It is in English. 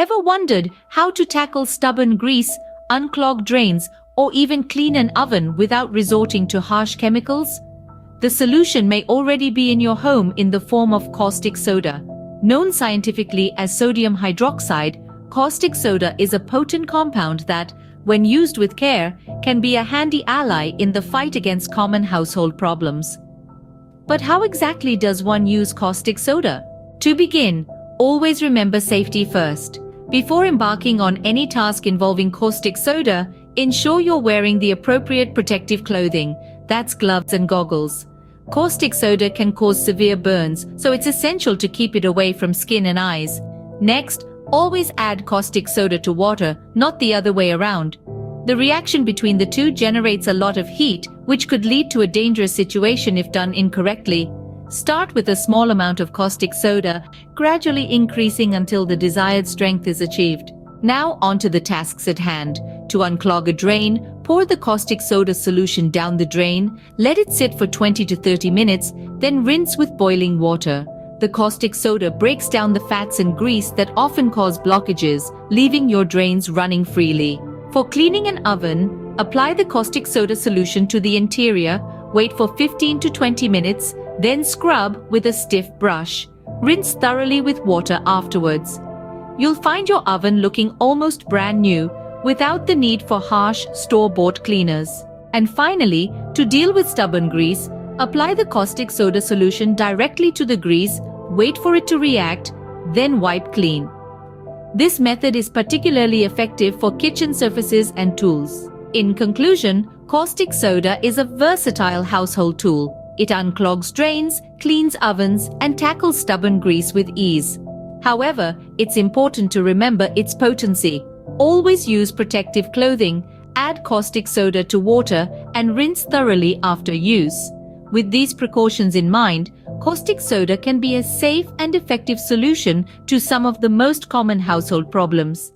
Ever wondered how to tackle stubborn grease, unclog drains, or even clean an oven without resorting to harsh chemicals? The solution may already be in your home in the form of caustic soda. Known scientifically as sodium hydroxide, caustic soda is a potent compound that, when used with care, can be a handy ally in the fight against common household problems. But how exactly does one use caustic soda? To begin, always remember safety first. Before embarking on any task involving caustic soda, ensure you're wearing the appropriate protective clothing, that's gloves and goggles. Caustic soda can cause severe burns, so it's essential to keep it away from skin and eyes. Next, always add caustic soda to water, not the other way around. The reaction between the two generates a lot of heat, which could lead to a dangerous situation if done incorrectly. Start with a small amount of caustic soda, gradually increasing until the desired strength is achieved. Now onto the tasks at hand. To unclog a drain, pour the caustic soda solution down the drain, let it sit for 20 to 30 minutes, then rinse with boiling water. The caustic soda breaks down the fats and grease that often cause blockages, leaving your drains running freely. For cleaning an oven, apply the caustic soda solution to the interior, wait for 15 to 20 minutes, then scrub with a stiff brush. Rinse thoroughly with water afterwards. You'll find your oven looking almost brand new, without the need for harsh, store-bought cleaners. And finally, to deal with stubborn grease, apply the caustic soda solution directly to the grease, wait for it to react, then wipe clean. This method is particularly effective for kitchen surfaces and tools. In conclusion, caustic soda is a versatile household tool. It unclogs drains, cleans ovens, and tackles stubborn grease with ease. However, it's important to remember its potency. Always use protective clothing, add caustic soda to water, and rinse thoroughly after use. With these precautions in mind, caustic soda can be a safe and effective solution to some of the most common household problems.